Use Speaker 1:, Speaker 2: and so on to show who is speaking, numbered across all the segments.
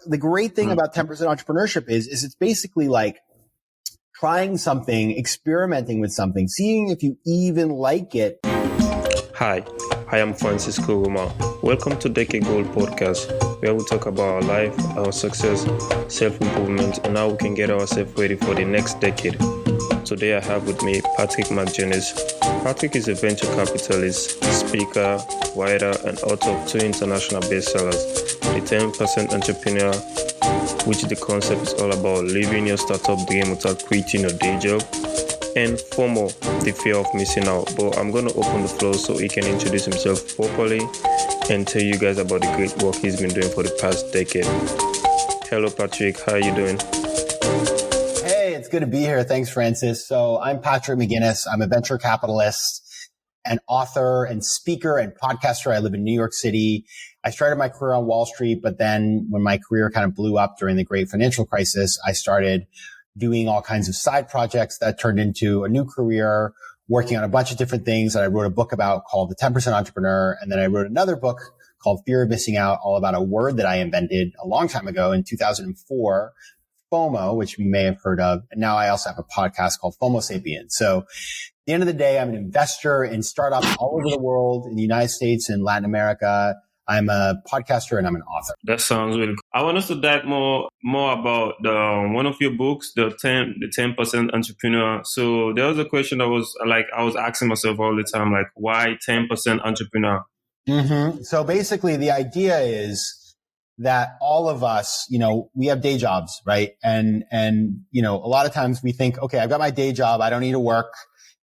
Speaker 1: the great thing about 10% entrepreneurship is it's basically like trying something, experimenting with something, seeing if you even like it.
Speaker 2: Hi, I am Francisco Roma. Welcome to Decade Goal Podcast, where we talk about our life, our success, self-improvement, and how we can get ourselves ready for the next decade. Today I have with me Patrick McGinnis. Patrick is a venture capitalist, speaker, writer, and author of 2 international bestsellers, The 10% Entrepreneur, which the concept is all about living your startup dream without quitting your day job, and FOMO, the fear of missing out. But I'm going to open the floor so he can introduce himself properly and tell you guys about the great work he's been doing for the past decade. Hello, Patrick. How are you doing?
Speaker 1: Hey, it's good to be here. Thanks, Francis. So I'm Patrick McGinnis. I'm a venture capitalist, an author and speaker and podcaster. I live in New York City. I started my career on Wall Street, but then when my career kind of blew up during the great financial crisis, I started doing all kinds of side projects that turned into a new career, working on a bunch of different things that I wrote a book about called The 10% Entrepreneur. And then I wrote another book called Fear of Missing Out, all about a word that I invented a long time ago in 2004, FOMO, which you may have heard of. And now I also have a podcast called FOMO Sapiens. So at the end of the day, I'm an investor in startups all over the world, in the United States and Latin America. I'm a podcaster and I'm an author.
Speaker 2: That sounds really cool. I want us to dive more about one of your books, the 10% Entrepreneur. So there was a question I was asking myself all the time, like, why 10% Entrepreneur?
Speaker 1: Mm-hmm. So basically the idea is that all of us, we have day jobs, right? And, a lot of times we think, okay, I've got my day job. I don't need to work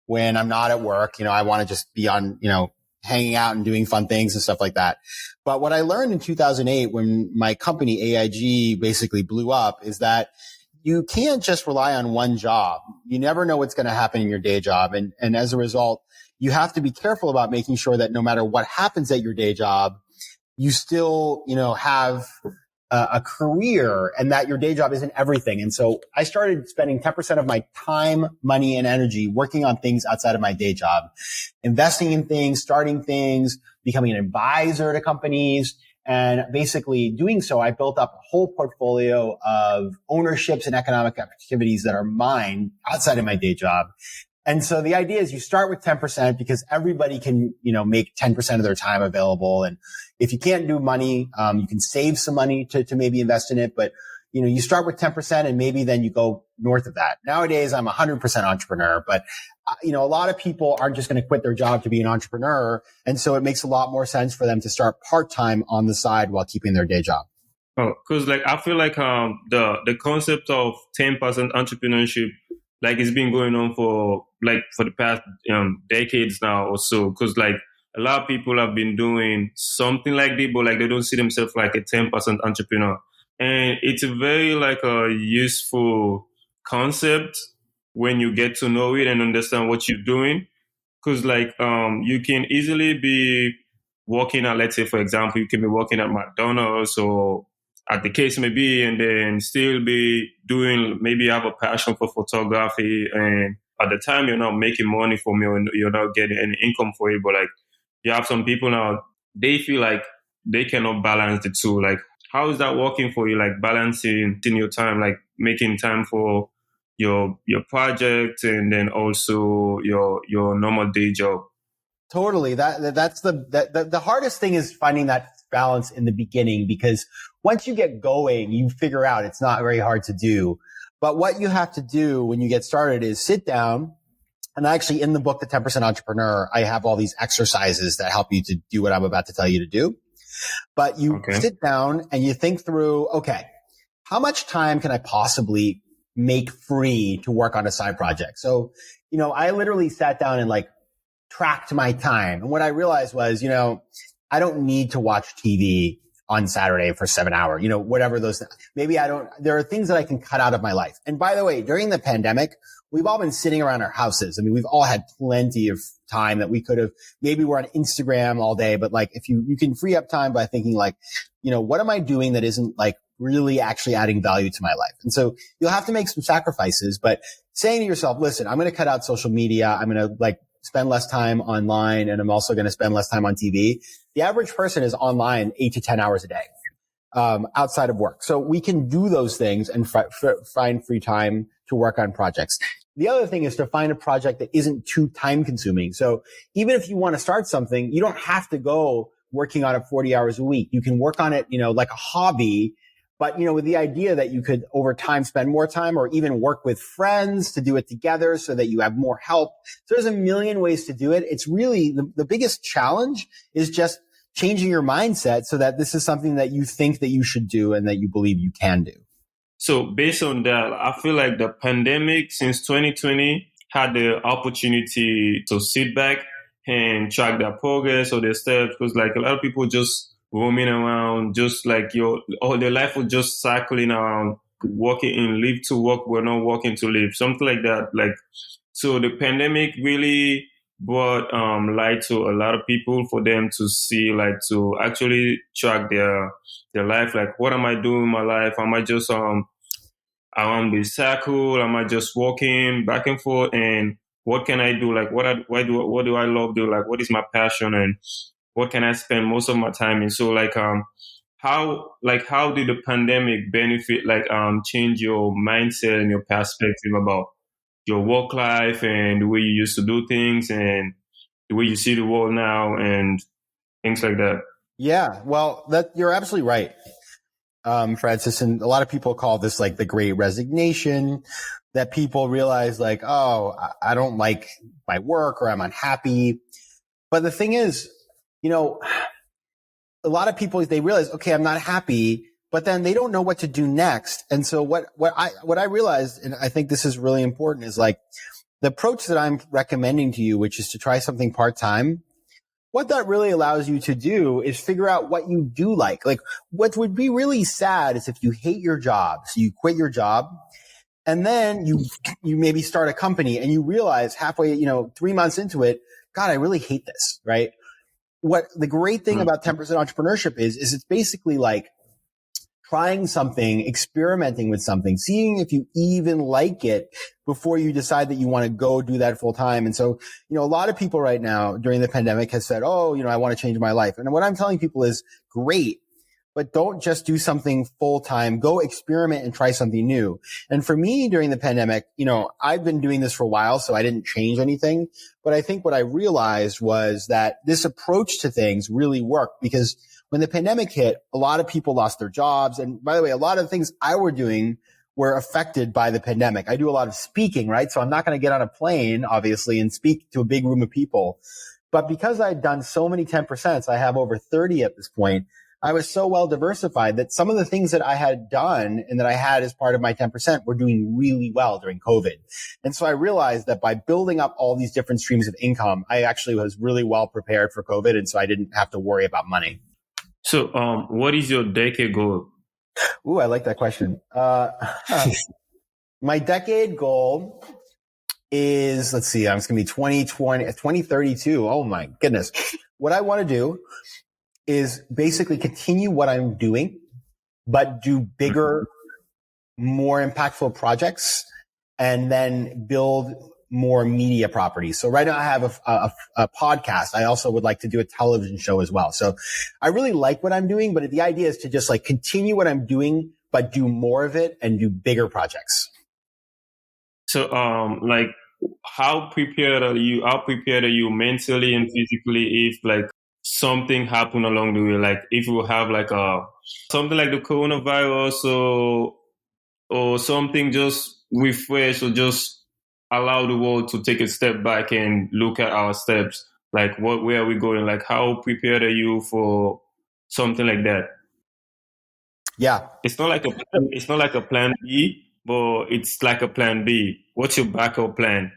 Speaker 1: when I'm not at work. I want to just be on, hanging out and doing fun things and stuff like that. But what I learned in 2008 when my company AIG basically blew up is that you can't just rely on one job. You never know what's going to happen in your day job. And as a result, you have to be careful about making sure that no matter what happens at your day job, you still, have a career and that your day job isn't everything. And so I started spending 10% of my time, money, and energy working on things outside of my day job, investing in things, starting things, becoming an advisor to companies. And basically doing so, I built up a whole portfolio of ownerships and economic activities that are mine outside of my day job. And so the idea is you start with 10% because everybody can, make 10% of their time available. And if you can't do money, you can save some money to maybe invest in it. But, you start with 10% and maybe then you go north of that. Nowadays, I'm 100% entrepreneur, but, a lot of people aren't just going to quit their job to be an entrepreneur. And so it makes a lot more sense for them to start part-time on the side while keeping their day job.
Speaker 2: Oh, cause I feel like, the concept of 10% entrepreneurship, it's been going on for the past decades now or so. Cause a lot of people have been doing something like this, but they don't see themselves like a 10% entrepreneur. And it's a very a useful concept when you get to know it and understand what you're doing. Cause you can easily be working at, let's say, for example, you can be working at McDonald's or at the case may be, and then still be doing, maybe you have a passion for photography, and at the time you're not making money from it, or you're not getting any income for it, but you have some people now, they feel like they cannot balance the two. How is that working for you? Balancing in your time, making time for your project and then also your normal day job.
Speaker 1: Totally. That's the hardest thing is finding that balance in the beginning, because once you get going, you figure out it's not very hard to do. But what you have to do when you get started is sit down. And actually in the book, The 10% Entrepreneur, I have all these exercises that help you to do what I'm about to tell you to do. But you sit down and you think through, okay, how much time can I possibly make free to work on a side project? So, I literally sat down and tracked my time. And what I realized was, I don't need to watch TV on Saturday for 7 hours, whatever those, there are things that I can cut out of my life. And by the way, during the pandemic, we've all been sitting around our houses. I mean, we've all had plenty of time that we could have, maybe we're on Instagram all day, but if you can free up time by thinking what am I doing that isn't really actually adding value to my life? And so you'll have to make some sacrifices, but saying to yourself, listen, I'm going to cut out social media. I'm going to spend less time online, and I'm also going to spend less time on TV. The average person is online 8 to 10 hours a day. outside of work. So we can do those things and find free time to work on projects. The other thing is to find a project that isn't too time consuming. So even if you want to start something, you don't have to go working on it 40 hours a week. You can work on it, like a hobby, but, with the idea that you could over time spend more time or even work with friends to do it together so that you have more help. So there's a million ways to do it. It's really the biggest challenge is just changing your mindset so that this is something that you think that you should do and that you believe you can do.
Speaker 2: So based on that, I feel like the pandemic since 2020 had the opportunity to sit back and track their progress or their steps, because like a lot of people just roaming around, just like all their life was just cycling around, working in live to work, but not working to live, something like that. Like, so the pandemic really brought light to a lot of people for them to see, like to actually track their life. Like, what am I doing in my life? Am I just around the circle? Am I just walking back and forth? And what can I do? Like, what do I love doing? Like, what is my passion? And what can I spend most of my time in? So like, how did the pandemic benefit, like, change your mindset and your perspective about your work life and the way you used to do things and the way you see the world now and things like that?
Speaker 1: Yeah, well, you're absolutely right, Francis. And a lot of people call this like the Great Resignation, that people realize like, oh, I don't like my work or I'm unhappy. But the thing is, a lot of people, they realize, okay, I'm not happy, but then they don't know what to do next. And so what I realized, and I think this is really important, is like the approach that I'm recommending to you, which is to try something part-time. What that really allows you to do is figure out what you do like. Like, what would be really sad is if you hate your job. So you quit your job and then you maybe start a company and you realize halfway, 3 months into it, God, I really hate this, right? What the great thing about 10% entrepreneurship is it's basically like trying something, experimenting with something, seeing if you even like it before you decide that you want to go do that full time. And so, a lot of people right now during the pandemic has said, oh, I want to change my life. And what I'm telling people is great, but don't just do something full time. Go experiment and try something new. And for me during the pandemic, I've been doing this for a while, so I didn't change anything. But I think what I realized was that this approach to things really worked, because when the pandemic hit, a lot of people lost their jobs. And by the way, a lot of the things I were doing were affected by the pandemic. I do a lot of speaking, right? So I'm not going to get on a plane, obviously, and speak to a big room of people. But because I'd done so many 10%, I have over 30 at this point, I was so well diversified that some of the things that I had done and that I had as part of my 10% were doing really well during COVID. And so I realized that by building up all these different streams of income, I actually was really well prepared for COVID. And so I didn't have to worry about money.
Speaker 2: So, what is your decade goal?
Speaker 1: Ooh, I like that question. My decade goal is, let's see, it's going to be 2032. Oh my goodness. What I want to do is basically continue what I'm doing, but do bigger, more impactful projects and then build more media properties. So right now I have a podcast. I also would like to do a television show as well. So I really like what I'm doing, but the idea is to just like continue what I'm doing, but do more of it and do bigger projects.
Speaker 2: So, like, how prepared are you mentally and physically if like something happened along the way? Like if you have like something like the coronavirus or something just refresh or just allow the world to take a step back and look at our steps. Like where are we going? Like how prepared are you for something like that?
Speaker 1: Yeah.
Speaker 2: It's not like a plan B, but it's like a plan B. What's your backup plan?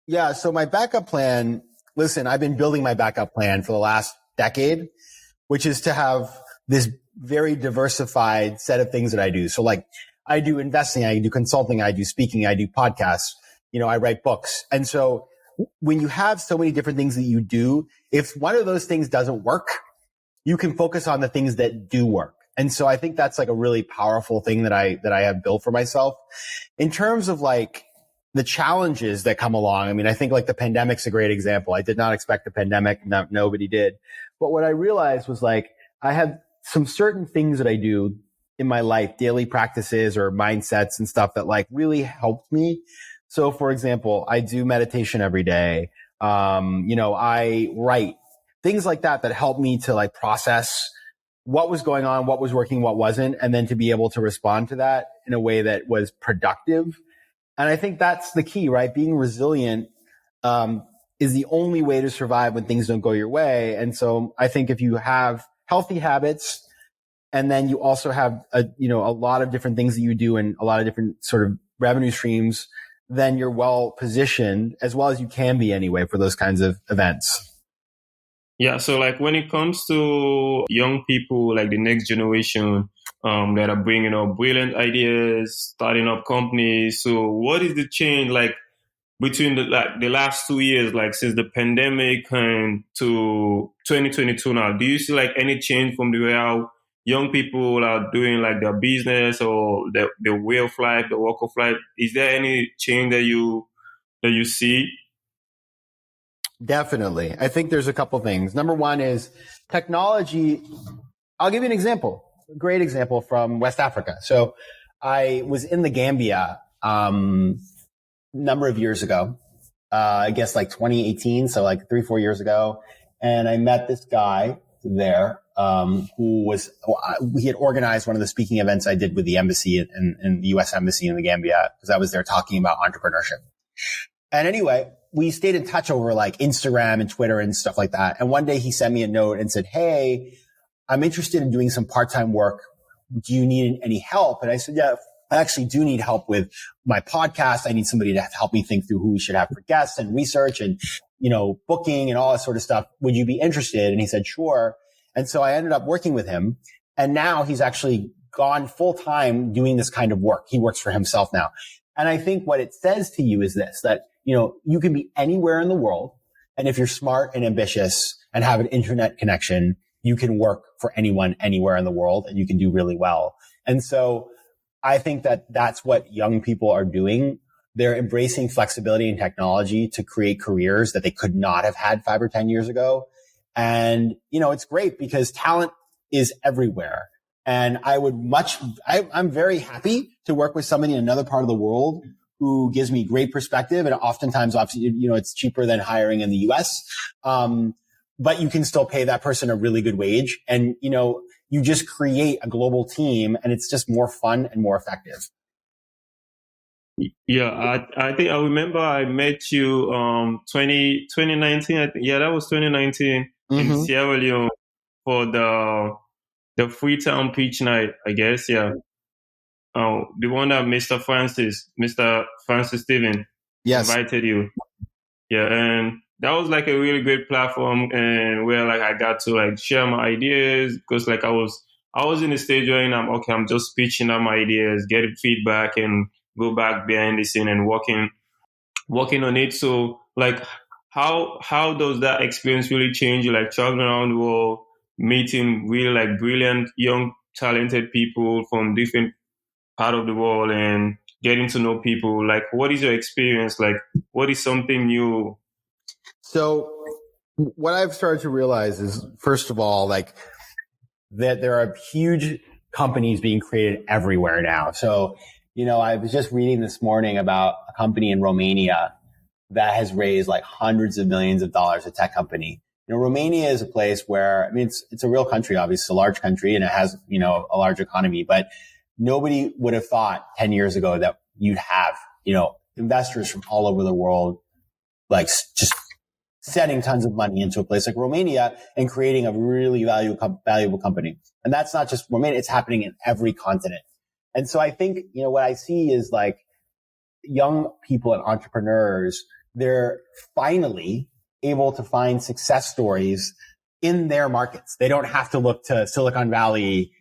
Speaker 1: Yeah. So my backup plan, listen, I've been building my backup plan for the last decade, which is to have this very diversified set of things that I do. So like I do investing, I do consulting, I do speaking, I do podcasts, I write books. And so when you have so many different things that you do, if one of those things doesn't work, you can focus on the things that do work. And so I think that's like a really powerful thing that I have built for myself. In terms of like the challenges that come along, I think like the pandemic's a great example. I did not expect the pandemic. Nobody did. But what I realized was like, I had some certain things that I do in my life, daily practices or mindsets and stuff that like really helped me. So for example, I do meditation every day. I write things like that help me to like process what was going on, what was working, what wasn't, and then to be able to respond to that in a way that was productive. And I think that's the key, right? Being resilient, is the only way to survive when things don't go your way. And so I think if you have healthy habits, and then you also have a lot of different things that you do and a lot of different sort of revenue streams, then you're well positioned, as well as you can be anyway, for those kinds of events.
Speaker 2: Yeah. So like when it comes to young people, like the next generation, that are bringing up brilliant ideas, starting up companies. So what is the change like between the last 2 years, like since the pandemic and to 2022 now? Do you see like any change from the way how young people are doing like their business or the way of life, the walk of life? Is there any change that you see?
Speaker 1: Definitely. I think there's a couple things. Number one is technology. I'll give you an example, a great example from West Africa. So I was in the Gambia, number of years ago, I guess like 2018. So like 3-4 years ago. And I met this guy there, he had organized one of the speaking events I did with the embassy in the U.S. embassy in the Gambia, because I was there talking about entrepreneurship. And anyway, we stayed in touch over like Instagram and Twitter and stuff like that. And one day he sent me a note and said, "Hey, I'm interested in doing some part-time work. Do you need any help?" And I said, "Yeah, I actually do need help with my podcast. I need somebody to help me think through who we should have for guests and research and, booking and all that sort of stuff. Would you be interested?" And he said, "Sure." And so I ended up working with him. And now he's actually gone full time doing this kind of work. He works for himself now. And I think what it says to you is this, that, you can be anywhere in the world. And if you're smart and ambitious and have an internet connection, you can work for anyone, anywhere in the world, and you can do really well. And so I think that that's what young people are doing. They're embracing flexibility and technology to create careers that they could not have had 5 or 10 years ago. And, it's great because talent is everywhere. And I'm very happy to work with somebody in another part of the world who gives me great perspective. And oftentimes, it's cheaper than hiring in the US. But you can still pay that person a really good wage. And, you just create a global team, and it's just more fun and more effective.
Speaker 2: Yeah, I think I remember I met you 2019. I think, yeah, that was 2019 in Sierra Leone for the Freetown Peach Night, I guess. Yeah. The one that Mr. Francis Steven invited you. Yeah, and that was like a really great platform, and where like I got to like share my ideas, because like I was in the stage where I'm just pitching out my ideas, getting feedback, and go back behind the scene and working on it. So like how does that experience really change you, like traveling around the world, meeting really like brilliant young talented people from different part of the world and getting to know people? Like, what is your experience? Like, what is something new?
Speaker 1: So what I've started to realize is, first of all, like that there are huge companies being created everywhere now. So, I was just reading this morning about a company in Romania that has raised like hundreds of millions of dollars, a tech company. Romania is a place where, it's a real country, obviously, it's a large country, and it has, a large economy, but nobody would have thought 10 years ago that you'd have, investors from all over the world, like just setting tons of money into a place like Romania and creating a really valuable company. And that's not just Romania, it's happening in every continent. And so I think, what I see is like young people and entrepreneurs, they're finally able to find success stories in their markets. They don't have to look to Silicon Valley,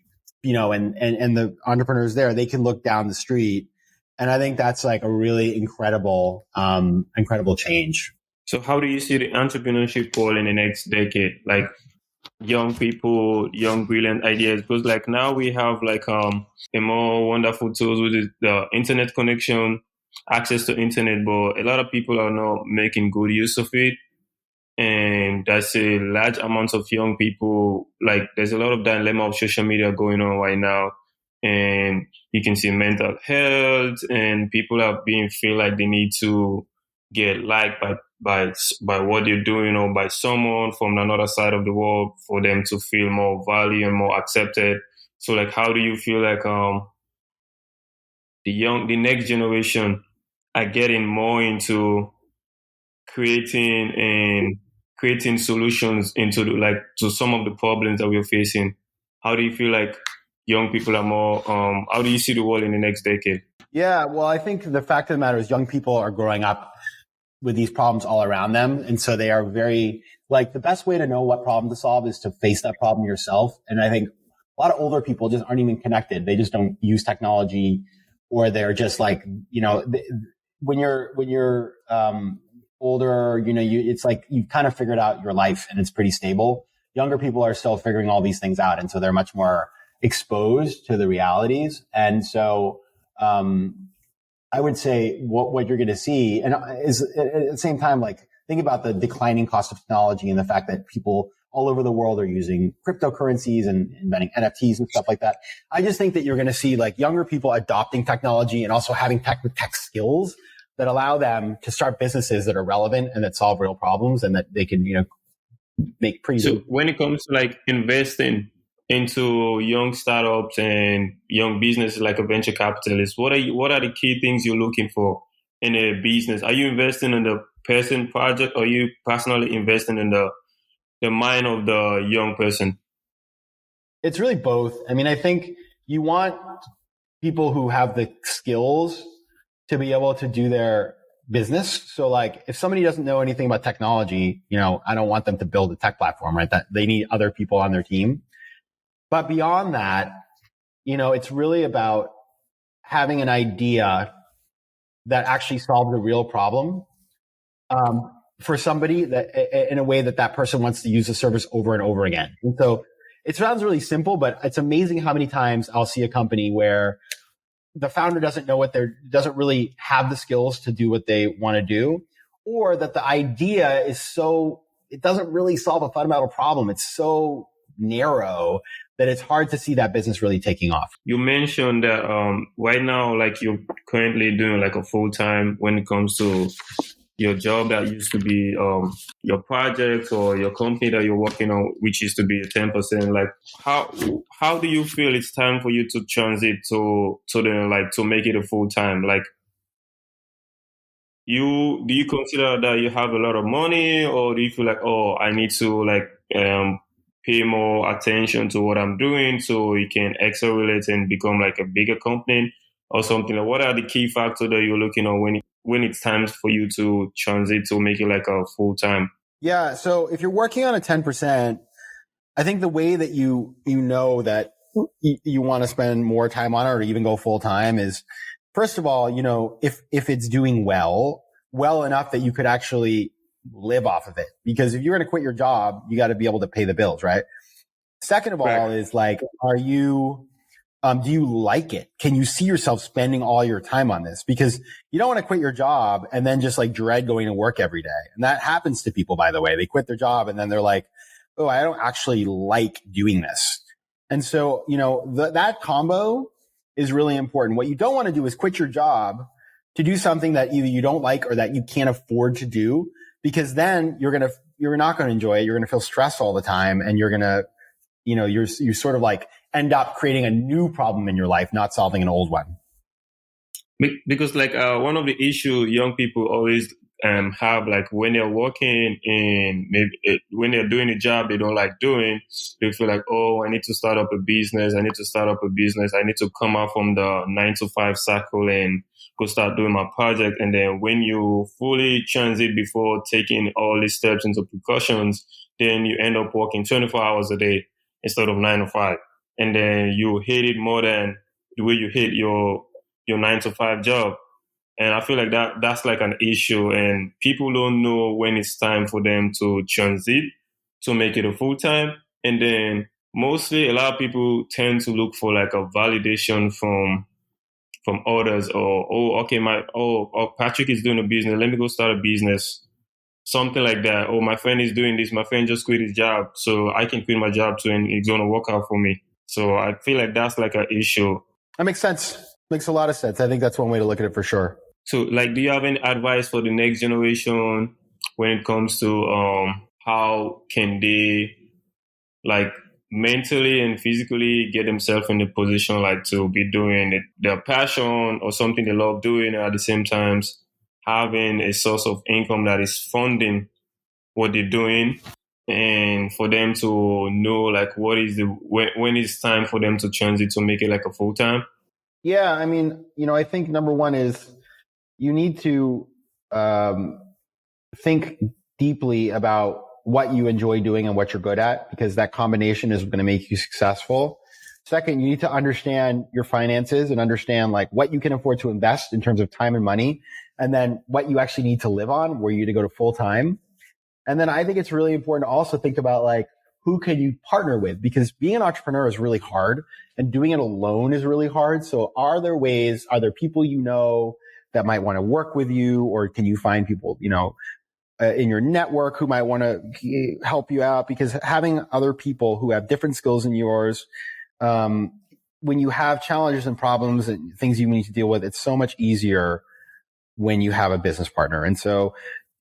Speaker 1: and the entrepreneurs there. They can look down the street. And I think that's like a really incredible change.
Speaker 2: So how do you see the entrepreneurship role in the next decade? Like young people, young brilliant ideas, because like now we have like a more wonderful tools, which is the internet connection, access to internet, but a lot of people are not making good use of it. and that's a large amount of young people. Like there's a lot of dilemma of social media going on right now, and you can see mental health, and people are being feel like they need to get liked by what they're doing or by someone from another side of the world for them to feel more valued and more accepted. So like, how do you feel like the next generation are getting more into creating solutions into to some of the problems that we're facing? How do you feel like young people are more, how do you see the world in the next decade?
Speaker 1: Yeah, well, I think the fact of the matter is young people are growing up with these problems all around them. And so they are very, like, the best way to know what problem to solve is to face that problem yourself. And I think a lot of older people just aren't even connected. They just don't use technology, or they're just like, when you're older, it's like you've kind of figured out your life and it's pretty stable. Younger people are still figuring all these things out. And so they're much more exposed to the realities. And so, I would say what you're going to see, and is at the same time, like, think about the declining cost of technology and the fact that people all over the world are using cryptocurrencies and inventing NFTs and stuff like that. I just think that you're going to see like younger people adopting technology and also having tech skills that allow them to start businesses that are relevant and that solve real problems and that they can, make pretty.
Speaker 2: So when it comes to like investing into young startups and young businesses like a venture capitalist, what are the key things you're looking for in a business? Are you investing in the person project, or are you personally investing in the mind of the young person?
Speaker 1: It's really both. I mean, I think you want people who have the skills to be able to do their business. So like if somebody doesn't know anything about technology, I don't want them to build a tech platform, right? That they need other people on their team. But beyond that, it's really about having an idea that actually solves a real problem for somebody, that in a way that person wants to use the service over and over again. And so it sounds really simple, but it's amazing how many times I'll see a company where the founder doesn't really have the skills to do what they want to do, or that the idea is it doesn't really solve a fundamental problem. It's so narrow that it's hard to see that business really taking off.
Speaker 2: You mentioned that right now, like you're currently doing like a full-time when it comes to your job that used to be your project or your company that you're working on, which used to be 10%. Like how do you feel it's time for you to transit to make it a full-time? Like do you consider that you have a lot of money, or do you feel like, I need to pay more attention to what I'm doing so it can accelerate and become like a bigger company or something? Like, what are the key factors that you're looking at when it's time for you to transit to make it like a full time?
Speaker 1: Yeah. So if you're working on a 10%, I think the way that you know that you want to spend more time on it or even go full time is, first of all, if it's doing well enough that you could actually live off of it. Because if you're going to quit your job, you got to be able to pay the bills, right? Second of all is like, do you like it? Can you see yourself spending all your time on this? Because you don't want to quit your job and then just like dread going to work every day. And that happens to people, by the way. They quit their job and then they're like, oh, I don't actually like doing this. And so, that combo is really important. What you don't want to do is quit your job to do something that either you don't like or that you can't afford to do, because then you're not going to enjoy it. You're going to feel stressed all the time, and you're going to, you sort of like end up creating a new problem in your life, not solving an old one.
Speaker 2: Because like one of the issue young people always have, like when they're working in, maybe when they're doing a job they don't like doing, they feel like, I need to start up a business. I need to come out from the 9-to-5 cycle and go start doing my project. And then when you fully transit before taking all these steps into precautions, then you end up working 24 hours a day instead of 9 to 5. And then you hate it more than the way you hate your 9-to-5 job. And I feel like that's like an issue, and people don't know when it's time for them to transit to make it a full time. And then mostly a lot of people tend to look for like a validation from others, or Patrick is doing a business, let me go start a business. something like that. Oh, my friend is doing this. My friend just quit his job, so I can quit my job too, and it's gonna work out for me. So I feel like that's like an issue.
Speaker 1: That makes sense. Makes a lot of sense. I think that's one way to look at it for sure.
Speaker 2: So, like, do you have any advice for the next generation when it comes to how can they, like, mentally and physically get themselves in the position, like, to be doing their passion or something they love doing, and at the same time having a source of income that is funding what they're doing, and for them to know, like, what is when it's time for them to transit to make it like a full time?
Speaker 1: Yeah, I mean, I think number one is you need to think deeply about what you enjoy doing and what you're good at, because that combination is going to make you successful. Second, you need to understand your finances and understand like what you can afford to invest in terms of time and money, and then what you actually need to live on, where you need to go to full time. And then I think it's really important to also think about like, who can you partner with? Because being an entrepreneur is really hard and doing it alone is really hard. So are there people that might want to work with you, or can you find people, in your network who might want to help you out? Because having other people who have different skills than yours, when you have challenges and problems and things you need to deal with, it's so much easier when you have a business partner. And so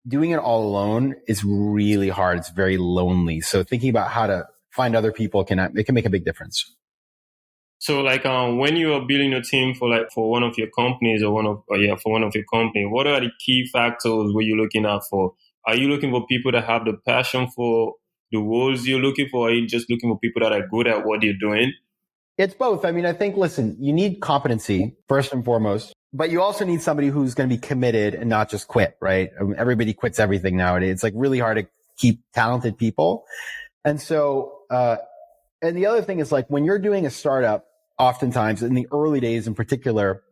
Speaker 1: doing it all alone is really hard. It's very lonely. So thinking about how to find other people can make a big difference.
Speaker 2: So like when you are building a team for one of your companies for one of your company, what are the key factors were you looking out for? Are you looking for people that have the passion for the roles you're looking for? Or are you just looking for people that are good at what they're doing?
Speaker 1: It's both. I mean, I think, listen, you need competency first and foremost, but you also need somebody who's going to be committed and not just quit, right? I mean, everybody quits everything nowadays. It's like really hard to keep talented people. And so, and the other thing is like when you're doing a startup, oftentimes in the early days in particular,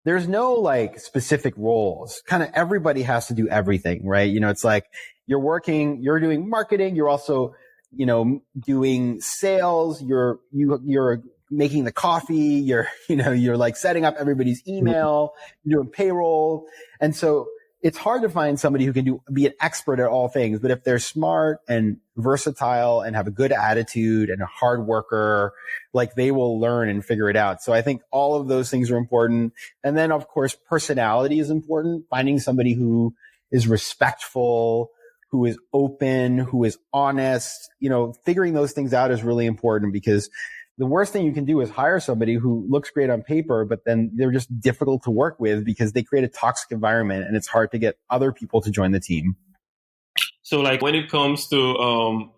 Speaker 1: there's no like specific roles. Kind of everybody has to do everything, right? It's like you're doing marketing. You're also, doing sales. You're making the coffee. You're like setting up everybody's email. You're doing payroll. And so it's hard to find somebody who can be an expert at all things. But if they're smart and versatile and have a good attitude and a hard worker, like they will learn and figure it out. So I think all of those things are important. And then of course, personality is important. Finding somebody who is respectful, who is open, who is honest, figuring those things out is really important, because the worst thing you can do is hire somebody who looks great on paper, but then they're just difficult to work with because they create a toxic environment and it's hard to get other people to join the team.
Speaker 2: So like when it comes to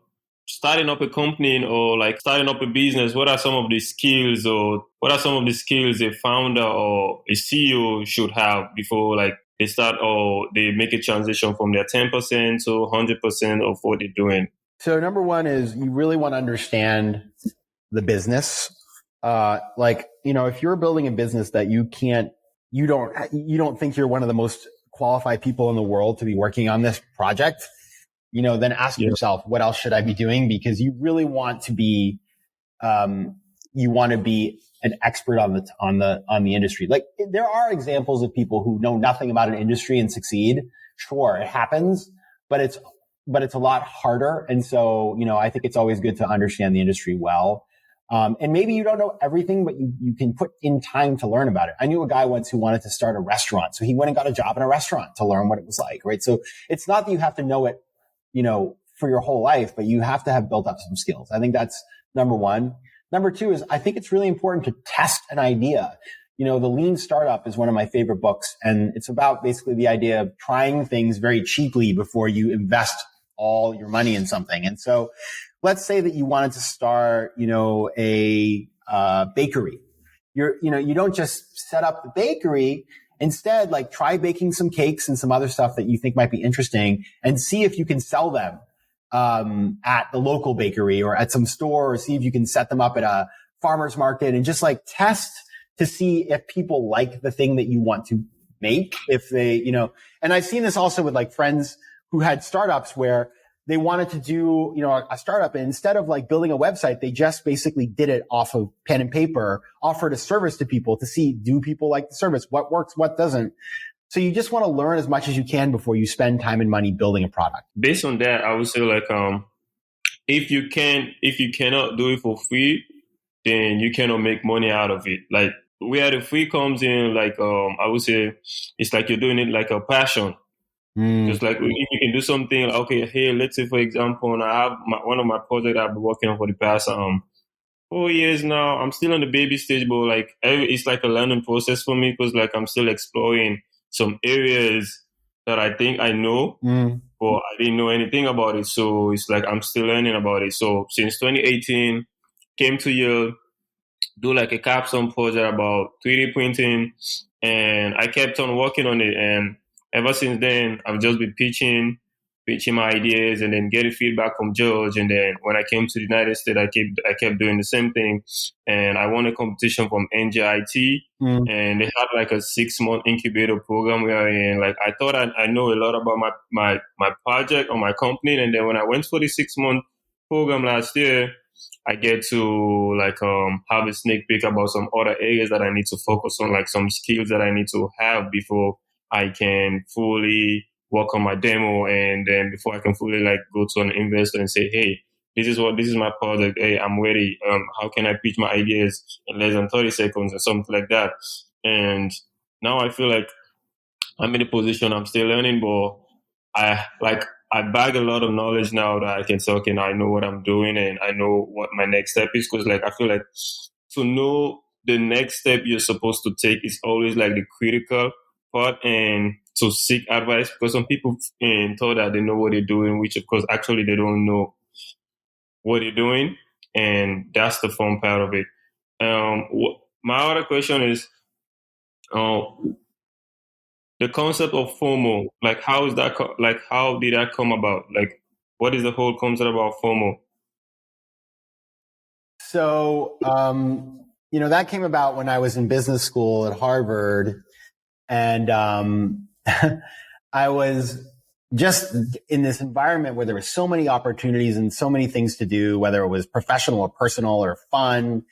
Speaker 2: starting up a company or like starting up a business, what are some of the skills a founder or a CEO should have before like they start or they make a transition from their 10% to 100% of what they're doing?
Speaker 1: So number one is you really want to understand the business. If you're building a business that you don't think you're one of the most qualified people in the world to be working on this project, then ask yourself, what else should I be doing? Because you really want to be, an expert on the industry. Like there are examples of people who know nothing about an industry and succeed. Sure, it happens, but it's a lot harder. And so, I think it's always good to understand the industry well. And maybe you don't know everything, but you can put in time to learn about it. I knew a guy once who wanted to start a restaurant. So he went and got a job in a restaurant to learn what it was like, right? So it's not that you have to know it, for your whole life, but you have to have built up some skills. I think that's number one. Number two is I think it's really important to test an idea. The Lean Startup is one of my favorite books, and it's about basically the idea of trying things very cheaply before you invest all your money in something. And so let's say that you wanted to start, a bakery. You don't just set up the bakery. Instead, like try baking some cakes and some other stuff that you think might be interesting and see if you can sell them, at the local bakery or at some store, or see if you can set them up at a farmer's market and just like test to see if people like the thing that you want to make. If they, and I've seen this also with like friends who had startups where they wanted to do, a startup, and instead of like building a website, they just basically did it off of pen and paper, offered a service to people to see, do people like the service? What works? What doesn't? So you just want to learn as much as you can before you spend time and money building a product.
Speaker 2: Based on that, I would say like, if you cannot do it for free, then you cannot make money out of it. Like where the free comes in, like, I would say it's like you're doing it like a passion. Just like if you can do something, like, okay, hey, let's say for example, I have one of my projects I've been working on for the past 4 years now. I'm still on the baby stage, but like it's like a learning process for me because like I'm still exploring some areas that I think I know, but I didn't know anything about it. So it's like I'm still learning about it. So since 2018, came to Yale, do like a capstone project about 3D printing, and I kept on working on it. And ever since then, I've just been pitching my ideas and then getting feedback from George. And then when I came to the United States, I kept doing the same thing. And I won a competition from NJIT, and they had like a 6-month incubator program wherein like I thought I know a lot about my project or my company. And then when I went for the 6-month program last year, I get to like have a sneak peek about some other areas that I need to focus on, like some skills that I need to have before I can fully work on my demo, and then before I can fully like go to an investor and say, hey, this is my project. Hey, I'm ready. How can I pitch my ideas in less than 30 seconds or something like that? And now I feel like I'm in a position I'm still learning, but I bag a lot of knowledge now that I can say, okay, now I know what I'm doing and I know what my next step is. Because like I feel like to know the next step you're supposed to take is always like the critical part, and to seek advice, because some people thought that they know what they're doing, which of course actually they don't know what they're doing, and that's the fun part of it. My other question is, the concept of FOMO, like how is that? How did that come about? Like, what is the whole concept about FOMO?
Speaker 1: So, that came about when I was in business school at Harvard, and I was just in this environment where there were so many opportunities and so many things to do, whether it was professional or personal or fun.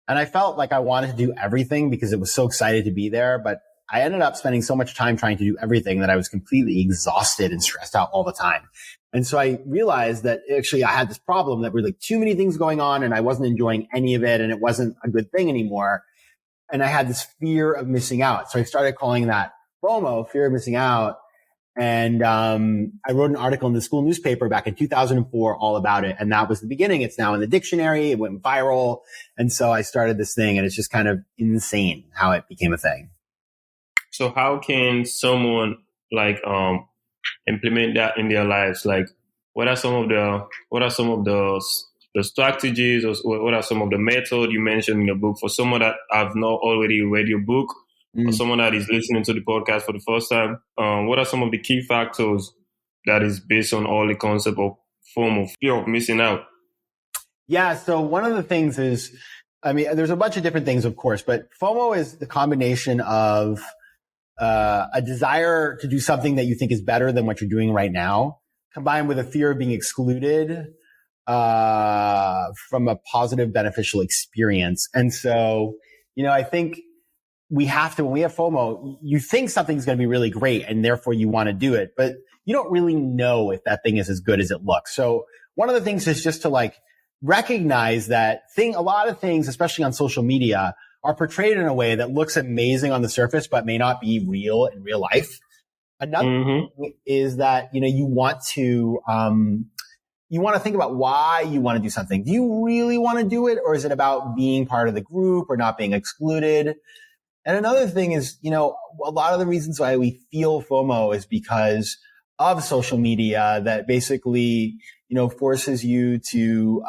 Speaker 1: And I felt like I wanted to do everything because it was so excited to be there. But I ended up spending so much time trying to do everything that I was completely exhausted and stressed out all the time. And so I realized that actually I had this problem that were like too many things going on and I wasn't enjoying any of it and it wasn't a good thing anymore. And I had this fear of missing out. So I started calling that FOMO, fear of missing out. And I wrote an article in the school newspaper back in 2004 all about it. And that was the beginning. It's now in the dictionary. It went viral. And so I started this thing, and it's just kind of insane how it became a thing.
Speaker 2: So how can someone like implement that in their lives? Like, what are some of the strategies, or what are some of the methods you mentioned in the book for someone that have not already read your book, or someone that is listening to the podcast for the first time? What are some of the key factors that is based on all the concept of FOMO, fear of missing out?
Speaker 1: Yeah. So one of the things is, there's a bunch of different things, of course, but FOMO is the combination of a desire to do something that you think is better than what you're doing right now, combined with a fear of being excluded from a positive, beneficial experience. And so, I think we have to, when we have FOMO, you think something's going to be really great and therefore you want to do it, but you don't really know if that thing is as good as it looks. So one of the things is just to like recognize that a lot of things, especially on social media, are portrayed in a way that looks amazing on the surface, but may not be real in real life. Another thing is that, you want to think about why you want to do something. Do you really want to do it? Or is it about being part of the group or not being excluded? And another thing is, a lot of the reasons why we feel FOMO is because of social media that basically, forces you to,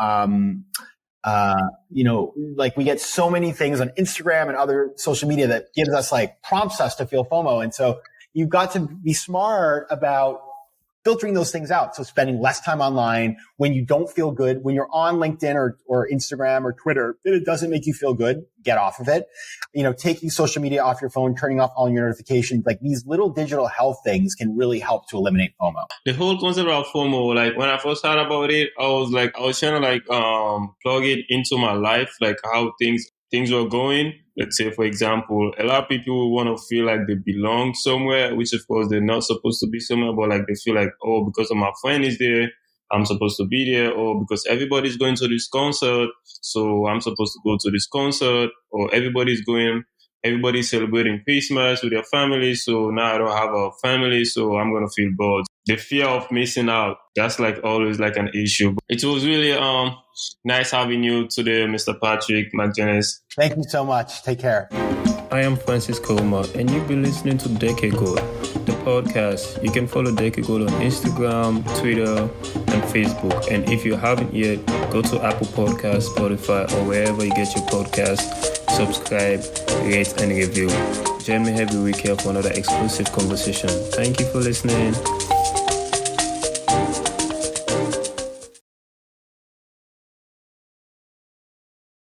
Speaker 1: like we get so many things on Instagram and other social media that gives us prompts us to feel FOMO. And so you've got to be smart about filtering those things out. So spending less time online when you don't feel good, when you're on LinkedIn or Instagram or Twitter, and it doesn't make you feel good, get off of it. Taking social media off your phone, turning off all your notifications, like these little digital health things can really help to eliminate FOMO.
Speaker 2: The whole concept of FOMO, like when I first heard about it, I was trying to plug it into my life, like how things things were going, let's say, for example, a lot of people want to feel like they belong somewhere, which of course they're not supposed to be somewhere, but like they feel like, oh, because of my friend is there, I'm supposed to be there, or because everybody's going to this concert, so I'm supposed to go to this concert, or everybody's celebrating Christmas with their family, so now I don't have a family, so I'm going to feel bored. The fear of missing out, that's like always like an issue. It was really nice having you today, Mr. Patrick McGinnis.
Speaker 1: Thank you so much. Take care.
Speaker 2: I am Francis Koma, and you've been listening to Decade Gold, the podcast. You can follow Decade Gold on Instagram, Twitter, and Facebook. And if you haven't yet, go to Apple Podcasts, Spotify, or wherever you get your podcasts. Subscribe, rate, and review. Join me every week here for another exclusive conversation. Thank you for listening.